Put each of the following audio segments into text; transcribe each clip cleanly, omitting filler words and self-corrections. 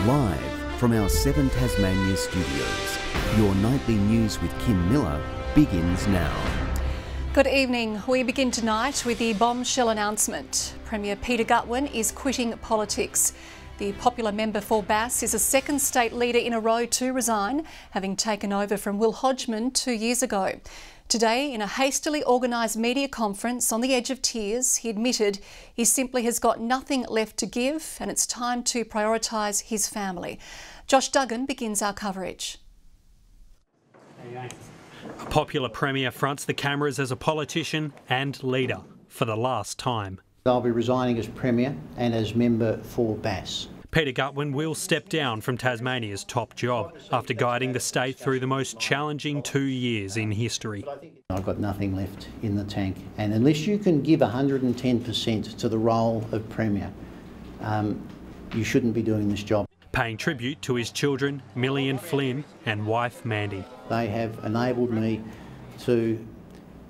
Live from our 7 Tasmania studios, your nightly news with Kim Miller begins now. Good evening. We begin tonight with the bombshell announcement. Premier Peter Gutwin is quitting politics. The popular member for Bass is a second state leader in a row to resign, having taken over from Will Hodgman 2 years ago. Today, in a hastily organised media conference on the edge of tears, he admitted he simply has got nothing left to give and it's time to prioritise his family. Josh Duggan begins our coverage. A popular Premier fronts the cameras as a politician and leader for the last time. I'll be resigning as Premier and as member for Bass. Peter Gutwin will step down from Tasmania's top job after guiding the state through the most challenging 2 years in history. I've got nothing left in the tank, and unless you can give 110% to the role of Premier, you shouldn't be doing this job. Paying tribute to his children, Millie and Flynn, and wife Mandy. They have enabled me to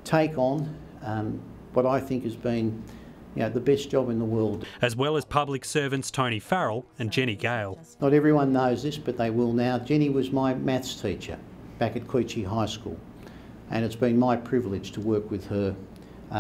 take on what I think has been the best job in the world. As well as public servants Tony Farrell and Jenny Gale. Not everyone knows this, but they will now. Jenny was my maths teacher back at Queechee High School, and it's been my privilege to work with her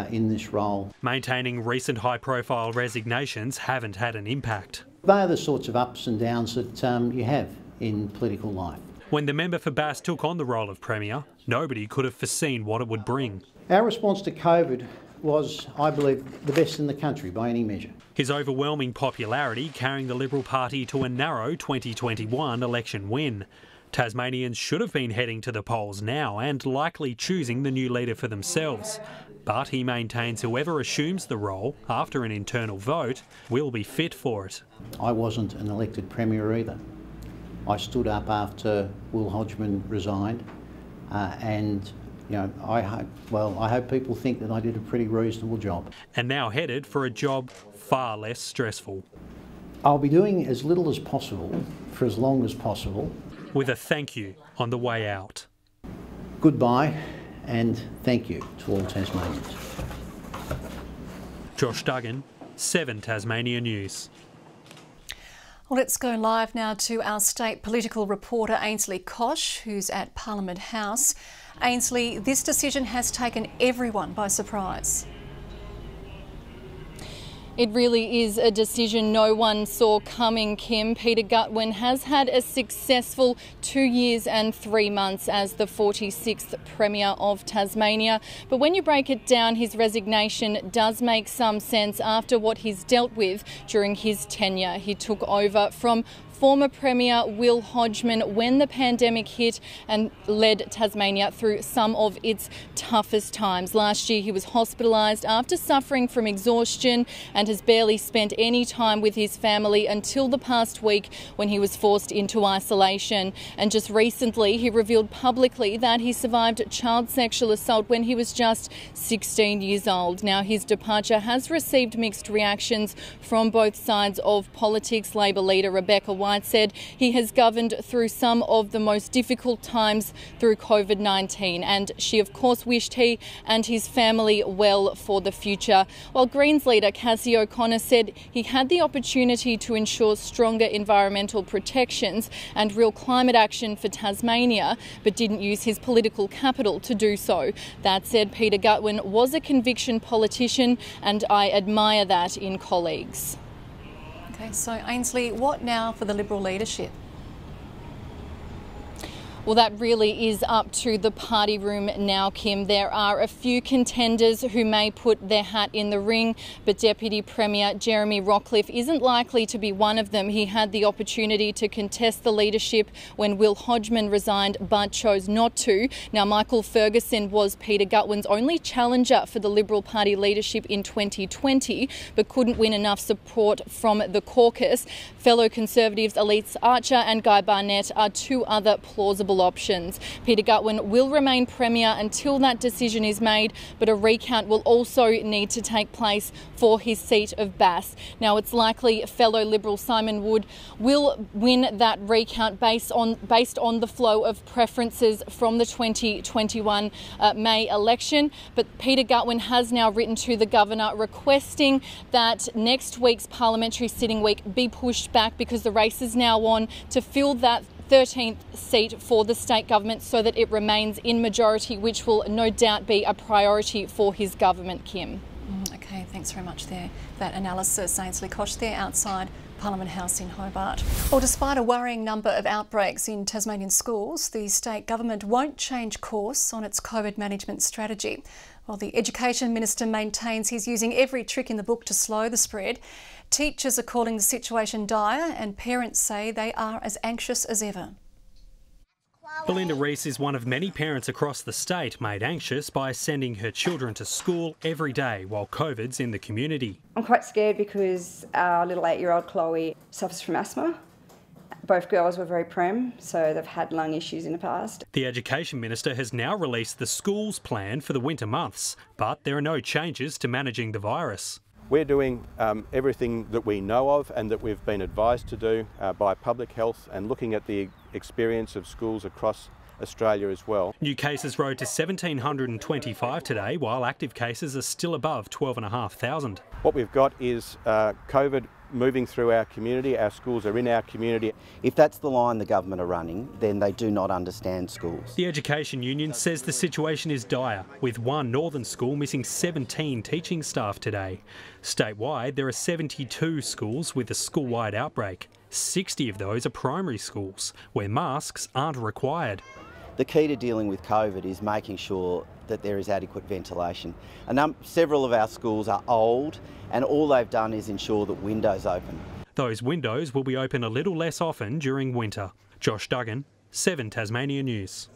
in this role. Maintaining recent high-profile resignations haven't had an impact. They are the sorts of ups and downs that you have in political life. When the member for Bass took on the role of Premier, nobody could have foreseen what it would bring. Our response to COVID was, I believe, the best in the country by any measure. His overwhelming popularity carrying the Liberal Party to a narrow 2021 election win. Tasmanians should have been heading to the polls now and likely choosing the new leader for themselves. But he maintains whoever assumes the role after an internal vote will be fit for it. I wasn't an elected Premier either. I stood up after Will Hodgman resigned and I hope people think that I did a pretty reasonable job. And now headed for a job far less stressful. I'll be doing as little as possible for as long as possible. With a thank you on the way out. Goodbye and thank you to all Tasmanians. Josh Duggan, 7 Tasmania News. Well, let's go live now to our state political reporter Ainsley Kosh, who's at Parliament House. Ainsley, this decision has taken everyone by surprise. It really is a decision no one saw coming, Kim. Peter Gutwin has had a successful 2 years and 3 months as the 46th Premier of Tasmania. But when you break it down, his resignation does make some sense after what he's dealt with during his tenure. He took over from former Premier Will Hodgman when the pandemic hit and led Tasmania through some of its toughest times. Last year he was hospitalised after suffering from exhaustion and has barely spent any time with his family until the past week when he was forced into isolation. And just recently he revealed publicly that he survived child sexual assault when he was just 16 years old. Now his departure has received mixed reactions from both sides of politics. Labor leader Rebecca White said he has governed through some of the most difficult times through COVID-19, and she of course wished he and his family well for the future. While Greens leader Cassie O'Connor said he had the opportunity to ensure stronger environmental protections and real climate action for Tasmania, but didn't use his political capital to do so. That said, Peter Gutwin was a conviction politician, and I admire that in colleagues. Okay, so Ainsley, what now for the Liberal leadership? Well, that really is up to the party room now, Kim. There are a few contenders who may put their hat in the ring, but Deputy Premier Jeremy Rockliff isn't likely to be one of them. He had the opportunity to contest the leadership when Will Hodgman resigned, but chose not to. Now, Michael Ferguson was Peter Gutwin's only challenger for the Liberal Party leadership in 2020, but couldn't win enough support from the caucus. Fellow Conservatives Elise Archer and Guy Barnett are two other plausible possible options. Peter Gutwin will remain Premier until that decision is made, but a recount will also need to take place for his seat of Bass. Now, it's likely fellow Liberal Simon Wood will win that recount based on the flow of preferences from the 2021 May election. But Peter Gutwin has now written to the Governor requesting that next week's parliamentary sitting week be pushed back because the race is now on to fill that 13th seat for the state government so that it remains in majority, which will no doubt be a priority for his government, Kim. Okay, thanks very much there. That analysis, Ainsley Koch there outside Parliament House in Hobart. Well, despite a worrying number of outbreaks in Tasmanian schools, the state government won't change course on its COVID management strategy. While the Education Minister maintains he's using every trick in the book to slow the spread, teachers are calling the situation dire and parents say they are as anxious as ever. Belinda Rees is one of many parents across the state made anxious by sending her children to school every day while COVID's in the community. I'm quite scared because our little 8-year-old Chloe suffers from asthma. Both girls were very prem, so they've had lung issues in the past. The Education Minister has now released the school's plan for the winter months, but there are no changes to managing the virus. We're doing everything that we know of and that we've been advised to do by public health and looking at the experience of schools across Australia as well. New cases rose to 1,725 today, while active cases are still above 12,500. What we've got is COVID moving through our community. Our schools are in our community. If that's the line the government are running, then they do not understand schools. The Education Union says the situation is dire, with one northern school missing 17 teaching staff today. Statewide, there are 72 schools with a school-wide outbreak. 60 of those are primary schools, where masks aren't required. The key to dealing with COVID is making sure that there is adequate ventilation. Several of our schools are old and all they've done is ensure that windows open. Those windows will be open a little less often during winter. Josh Duggan, 7 Tasmania News.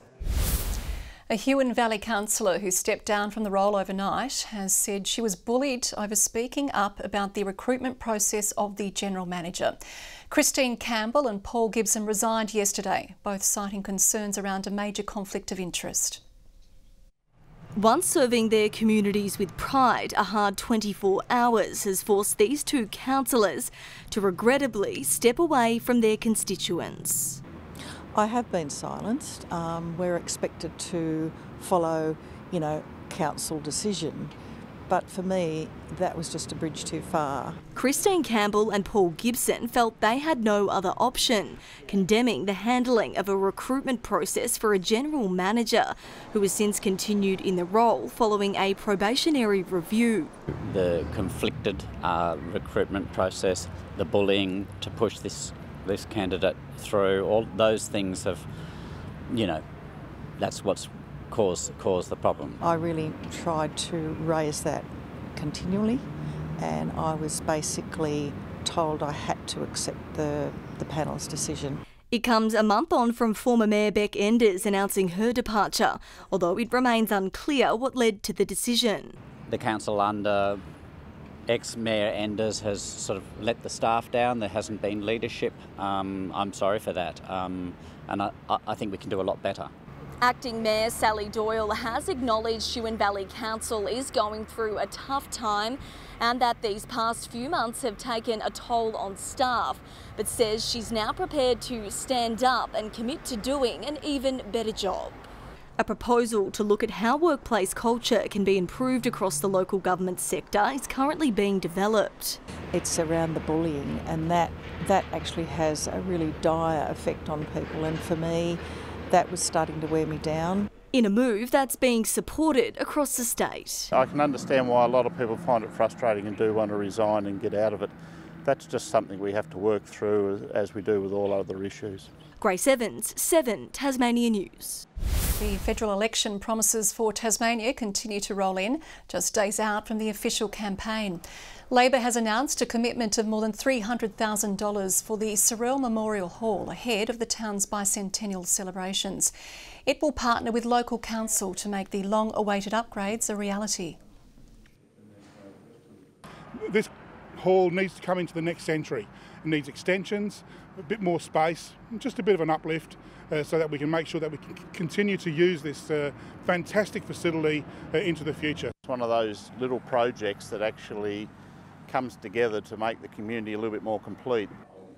A Huon Valley councillor who stepped down from the role overnight has said she was bullied over speaking up about the recruitment process of the General Manager. Christine Campbell and Paul Gibson resigned yesterday, both citing concerns around a major conflict of interest. Once serving their communities with pride, a hard 24 hours has forced these two councillors to regrettably step away from their constituents. I have been silenced. We're expected to follow, council decision. But for me, that was just a bridge too far. Christine Campbell and Paul Gibson felt they had no other option, condemning the handling of a recruitment process for a general manager who has since continued in the role following a probationary review. The conflicted recruitment process, the bullying to push this candidate through, all those things have, that's what's caused the problem. I really tried to raise that continually and I was basically told I had to accept the panel's decision. It comes a month on from former Mayor Beck Enders announcing her departure, although it remains unclear what led to the decision. The council under ex-Mayor Enders has sort of let the staff down. There hasn't been leadership. I'm sorry for that, and I think we can do a lot better. Acting Mayor Sally Doyle has acknowledged Huon Valley Council is going through a tough time and that these past few months have taken a toll on staff, but says she's now prepared to stand up and commit to doing an even better job. A proposal to look at how workplace culture can be improved across the local government sector is currently being developed. It's around the bullying and that actually has a really dire effect on people, and for me that was starting to wear me down. In a move that's being supported across the state. I can understand why a lot of people find it frustrating and do want to resign and get out of it. That's just something we have to work through as we do with all other issues. Grace Evans, 7 Tasmania News. The federal election promises for Tasmania continue to roll in, just days out from the official campaign. Labor has announced a commitment of more than $300,000 for the Sorrel Memorial Hall ahead of the town's bicentennial celebrations. It will partner with local council to make the long-awaited upgrades a reality. This hall needs to come into the next century. It needs extensions, a bit more space, just a bit of an uplift so that we can make sure that we can continue to use this fantastic facility into the future. It's one of those little projects that actually comes together to make the community a little bit more complete.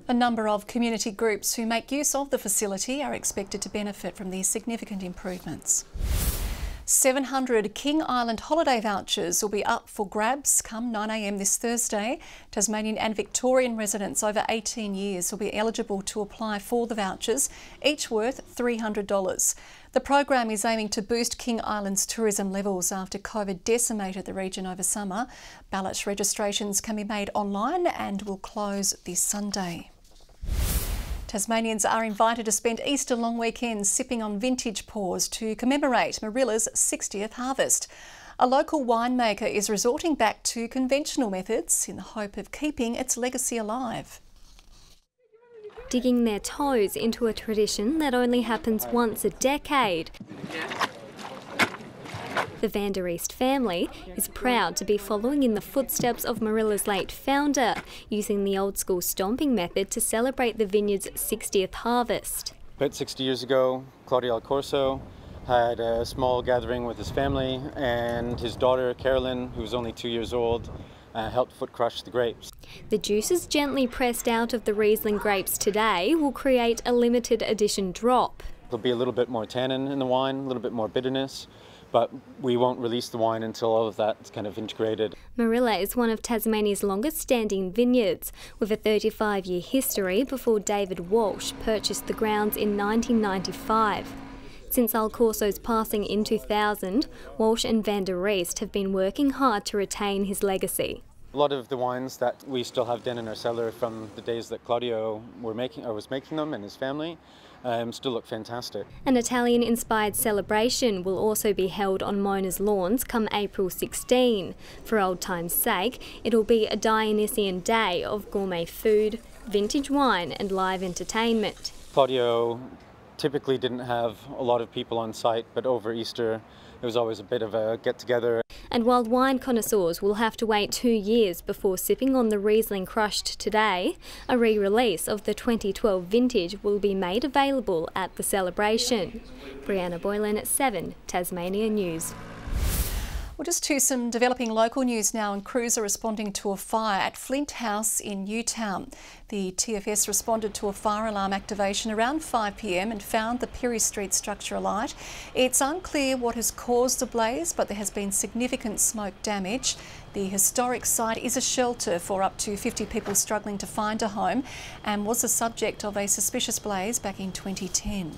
A number of community groups who make use of the facility are expected to benefit from these significant improvements. 700 King Island holiday vouchers will be up for grabs come 9 a.m. this Thursday. Tasmanian and Victorian residents over 18 years will be eligible to apply for the vouchers, each worth $300. The program is aiming to boost King Island's tourism levels after COVID decimated the region over summer. Ballot registrations can be made online and will close this Sunday. Tasmanians are invited to spend Easter long weekends sipping on vintage pours to commemorate Marilla's 60th harvest. A local winemaker is resorting back to conventional methods in the hope of keeping its legacy alive. Digging their toes into a tradition that only happens once a decade. The Van der East family is proud to be following in the footsteps of Marilla's late founder, using the old school stomping method to celebrate the vineyard's 60th harvest. About 60 years ago, Claudio Alcorso had a small gathering with his family, and his daughter Carolyn, who was only 2 years old, helped foot crush the grapes. The juices gently pressed out of the Riesling grapes today will create a limited edition drop. There'll be a little bit more tannin in the wine, a little bit more bitterness, but we won't release the wine until all of that's kind of integrated. Marilla is one of Tasmania's longest standing vineyards, with a 35-year history before David Walsh purchased the grounds in 1995. Since Alcorso's passing in 2000, Walsh and Van der Eest have been working hard to retain his legacy. A lot of the wines that we still have down in our cellar from the days that Claudio was making them and his family still look fantastic. An Italian-inspired celebration will also be held on Mona's lawns come April 16. For old time's sake, it'll be a Dionysian day of gourmet food, vintage wine and live entertainment. Claudio typically didn't have a lot of people on site, but over Easter it was always a bit of a get-together. And while wine connoisseurs will have to wait 2 years before sipping on the Riesling crushed today, a re-release of the 2012 vintage will be made available at the celebration. Brianna Boylan at 7, Tasmania News. Well, just to some developing local news now, and crews are responding to a fire at Flint House in Newtown. The TFS responded to a fire alarm activation around 5 p.m. and found the Perry Street structure alight. It's unclear what has caused the blaze, but there has been significant smoke damage. The historic site is a shelter for up to 50 people struggling to find a home and was the subject of a suspicious blaze back in 2010.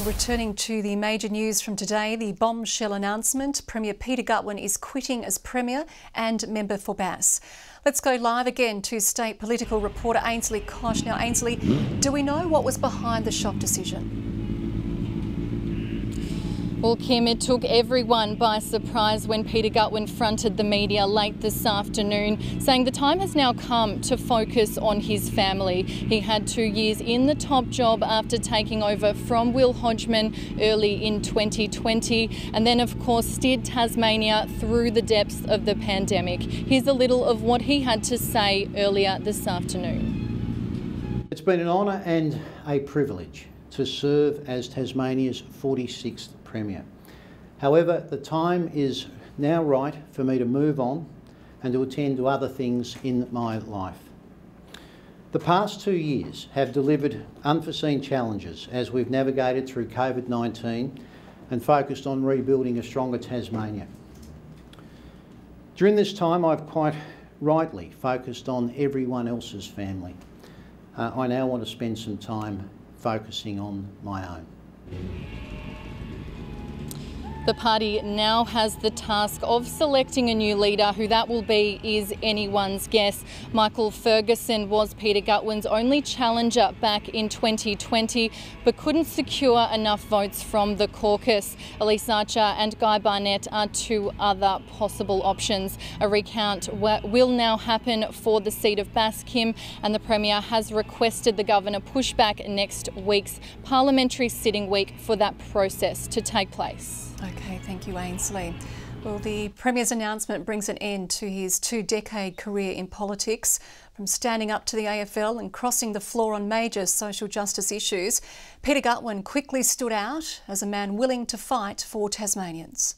Returning to the major news from today, the bombshell announcement. Premier Peter Gutwin is quitting as Premier and member for Bass. Let's go live again to state political reporter Ainsley Kosh. Now, Ainsley, do we know what was behind the shock decision? Well, Kim, it took everyone by surprise when Peter Gutwin fronted the media late this afternoon, saying the time has now come to focus on his family. He had 2 years in the top job after taking over from Will Hodgman early in 2020, and then, of course, steered Tasmania through the depths of the pandemic. Here's a little of what he had to say earlier this afternoon. It's been an honour and a privilege to serve as Tasmania's 46th Premier. However, the time is now right for me to move on and to attend to other things in my life. The past 2 years have delivered unforeseen challenges as we've navigated through COVID-19 and focused on rebuilding a stronger Tasmania. During this time, I've quite rightly focused on everyone else's family. I now want to spend some time focusing on my own. The party now has the task of selecting a new leader. Who that will be is anyone's guess. Michael Ferguson was Peter Gutwin's only challenger back in 2020, but couldn't secure enough votes from the caucus. Elise Archer and Guy Barnett are two other possible options. A recount will now happen for the seat of Bass, Kim, and the Premier has requested the Governor push back next week's parliamentary sitting week for that process to take place. Okay, thank you, Ainsley. Well, the Premier's announcement brings an end to his 2-decade career in politics. From standing up to the AFL and crossing the floor on major social justice issues, Peter Gutwin quickly stood out as a man willing to fight for Tasmanians.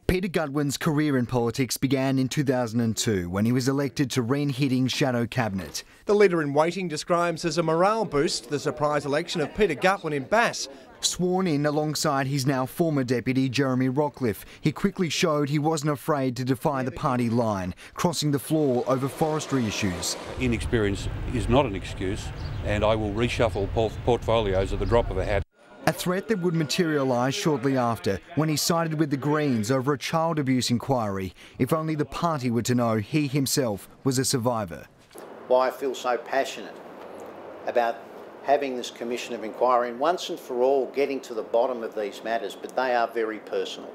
Peter Gutwin's career in politics began in 2002 when he was elected to Reen Hitting's shadow cabinet. The leader-in-waiting describes as a morale boost the surprise election of Peter Gutwin in Bass. Sworn in alongside his now former deputy Jeremy Rockcliffe, he quickly showed he wasn't afraid to defy the party line, crossing the floor over forestry issues. Inexperience is not an excuse, and I will reshuffle portfolios at the drop of a hat. A threat that would materialise shortly after when he sided with the Greens over a child abuse inquiry. If only the party were to know he himself was a survivor. Why I feel so passionate about having this commission of inquiry and once and for all getting to the bottom of these matters, but they are very personal.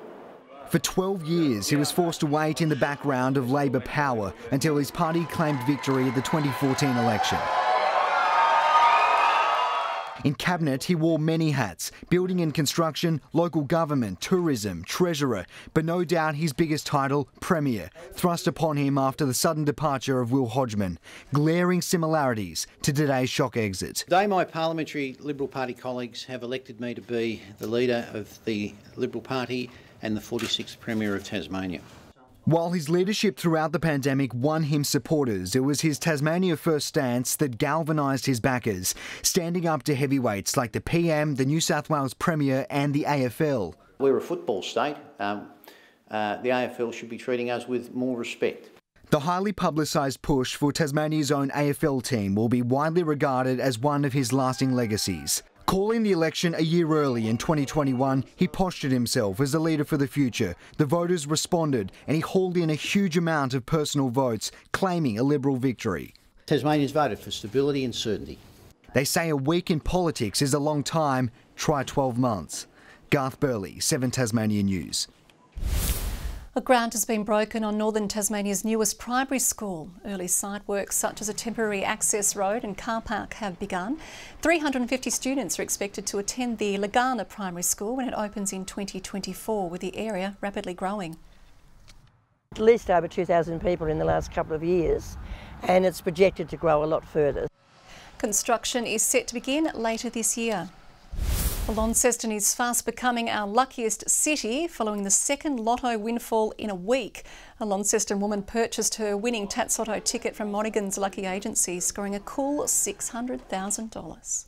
For 12 years, he was forced to wait in the background of Labor power until his party claimed victory at the 2014 election. In Cabinet, he wore many hats: building and construction, local government, tourism, treasurer, but no doubt his biggest title, Premier, thrust upon him after the sudden departure of Will Hodgman. Glaring similarities to today's shock exit. Today my parliamentary Liberal Party colleagues have elected me to be the leader of the Liberal Party and the 46th Premier of Tasmania. While his leadership throughout the pandemic won him supporters, it was his Tasmania First stance that galvanised his backers, standing up to heavyweights like the PM, the New South Wales Premier and the AFL. We're a football state. The AFL should be treating us with more respect. The highly publicised push for Tasmania's own AFL team will be widely regarded as one of his lasting legacies. Calling the election a year early in 2021, he postured himself as a leader for the future. The voters responded and he hauled in a huge amount of personal votes, claiming a Liberal victory. Tasmanians voted for stability and certainty. They say a week in politics is a long time. Try 12 months. Garth Burley, 7 Tasmania News. A ground has been broken on northern Tasmania's newest primary school. Early site works such as a temporary access road and car park have begun. 350 students are expected to attend the Lagana Primary School when it opens in 2024, with the area rapidly growing. At least over 2,000 people in the last couple of years, and it's projected to grow a lot further. Construction is set to begin later this year. Launceston is fast becoming our luckiest city following the second lotto windfall in a week. A Launceston woman purchased her winning Tatsotto ticket from Monaghan's lucky agency, scoring a cool $600,000.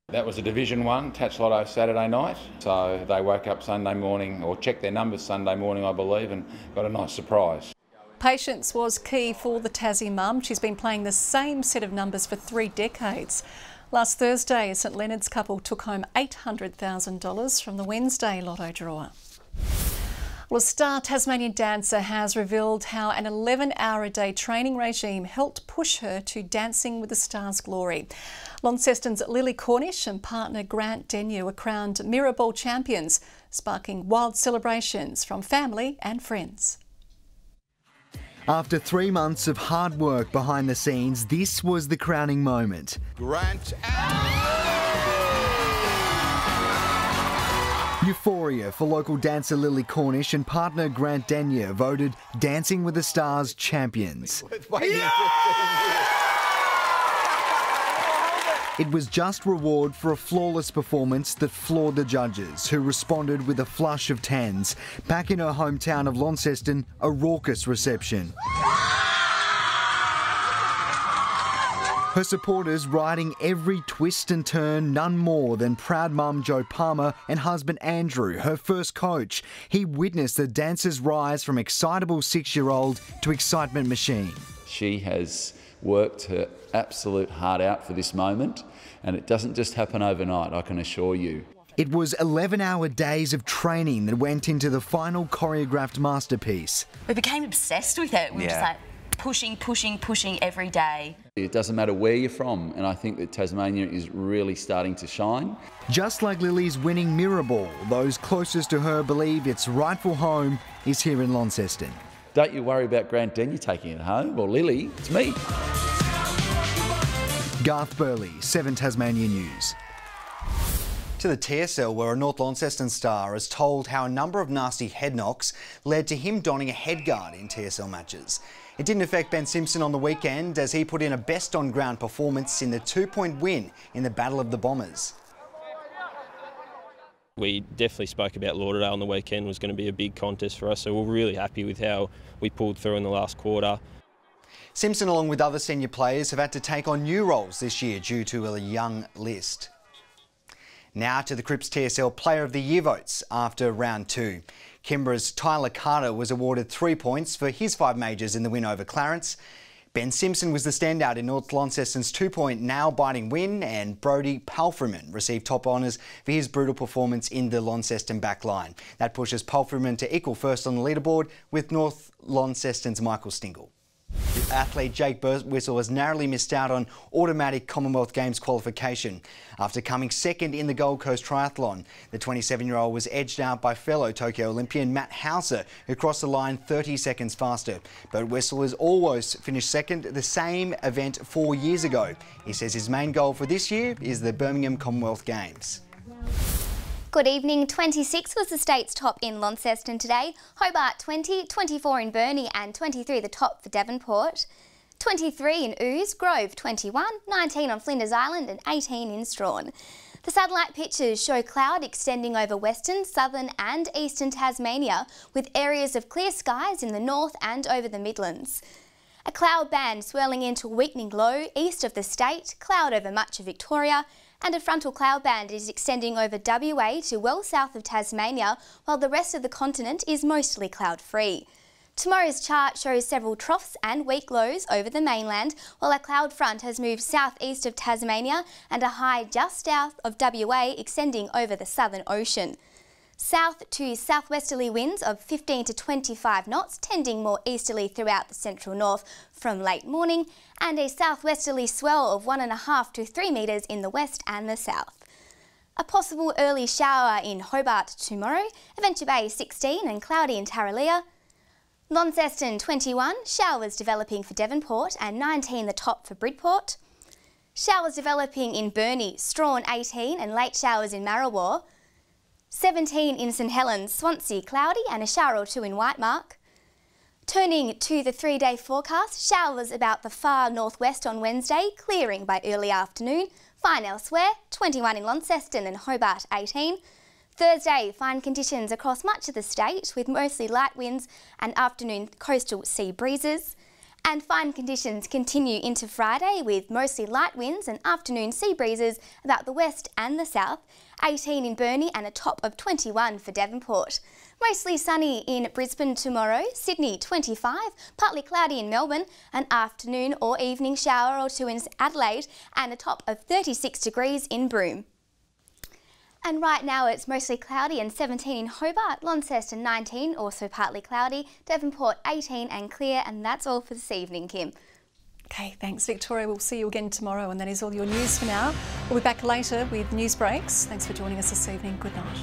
That was a Division 1 Tats Lotto Saturday night, so they woke up Sunday morning, or checked their numbers Sunday morning I believe, and got a nice surprise. Patience was key for the Tassie mum. She's been playing the same set of numbers for 3 decades. Last Thursday, a St Leonard's couple took home $800,000 from the Wednesday lotto drawer. Well, a star Tasmanian dancer has revealed how an 11-hour-a-day training regime helped push her to Dancing with the Stars' glory. Launceston's Lily Cornish and partner Grant Denyer were crowned Mirrorball champions, sparking wild celebrations from family and friends. After 3 months of hard work behind the scenes, this was the crowning moment. Grant. Euphoria for local dancer Lily Cornish and partner Grant Denyer voted Dancing with the Stars champions. It was just reward for a flawless performance that floored the judges, who responded with a flush of 10s. Back in her hometown of Launceston, a raucous reception. Her supporters riding every twist and turn, none more than proud mum Jo Palmer and husband Andrew, her first coach. He witnessed the dancer's rise from excitable 6-year-old to excitement machine. She has worked her absolute heart out for this moment, and it doesn't just happen overnight, I can assure you. It was 11-hour days of training that went into the final choreographed masterpiece. We became obsessed with it. We were just like pushing every day. It doesn't matter where you're from, and I think that Tasmania is really starting to shine. Just like Lily's winning Mirrorball, those closest to her believe its rightful home is here in Launceston. Don't you worry about Grant Denyer taking it home, or Lily, it's me. Garth Burley, 7 Tasmania News. To the TSL, where a North Launceston star is told how a number of nasty head knocks led to him donning a headguard in TSL matches. It didn't affect Ben Simpson on the weekend as he put in a best on ground performance in the 2-point win in the Battle of the Bombers. We definitely spoke about Lauderdale on the weekend was going to be a big contest for us, so we're really happy with how we pulled through in the last quarter. Simpson, along with other senior players, have had to take on new roles this year due to a young list. Now to the Cripps TSL Player of the Year votes after round 2. Canberra's Tyler Carter was awarded 3 points for his 5 majors in the win over Clarence. Ben Simpson was the standout in North Launceston's 2-point nail-biting win, and Brodie Palfreman received top honours for his brutal performance in the Launceston backline. That pushes Palfreman to equal first on the leaderboard with North Launceston's Michael Stingle. Athlete Jake Birtwistle has narrowly missed out on automatic Commonwealth Games qualification. After coming second in the Gold Coast Triathlon, the 27-year-old was edged out by fellow Tokyo Olympian Matt Hauser, who crossed the line 30 seconds faster. Birtwistle has always finished second at the same event 4 years ago. He says his main goal for this year is the Birmingham Commonwealth Games. Good evening. 26 was the state's top in Launceston today, Hobart 20, 24 in Burnie and 23 the top for Devonport, 23 in Ouse, Grove 21, 19 on Flinders Island and 18 in Strawn. The satellite pictures show cloud extending over western, southern and eastern Tasmania, with areas of clear skies in the north and over the Midlands. A cloud band swirling into a weakening low east of the state, cloud over much of Victoria, and a frontal cloud band is extending over WA to well south of Tasmania, while the rest of the continent is mostly cloud-free. Tomorrow's chart shows several troughs and weak lows over the mainland, while a cloud front has moved southeast of Tasmania and a high just south of WA extending over the Southern Ocean. South to southwesterly winds of 15 to 25 knots, tending more easterly throughout the central north from late morning, and a southwesterly swell of 1.5 to 3 metres in the west and the south. A possible early shower in Hobart tomorrow, Adventure Bay 16 and cloudy in Tarraleah. Launceston 21, showers developing for Devonport and 19 the top for Bridport. Showers developing in Burnie, Strawn 18 and late showers in Marilla. 17 in St Helens, Swansea cloudy and a shower or 2 in Whitemark. Turning to the 3-day forecast, showers about the far northwest on Wednesday, clearing by early afternoon. Fine elsewhere, 21 in Launceston and Hobart 18. Thursday, fine conditions across much of the state with mostly light winds and afternoon coastal sea breezes. And fine conditions continue into Friday with mostly light winds and afternoon sea breezes about the west and the south. 18 in Burnie and a top of 21 for Devonport. Mostly sunny in Brisbane tomorrow, Sydney 25, partly cloudy in Melbourne, an afternoon or evening shower or 2 in Adelaide and a top of 36 degrees in Broome. And right now it's mostly cloudy and 17 in Hobart, Launceston 19, also partly cloudy, Devonport 18 and clear, and that's all for this evening, Kim. Okay, thanks Victoria. We'll see you again tomorrow, and that is all your news for now. We'll be back later with news breaks. Thanks for joining us this evening. Good night.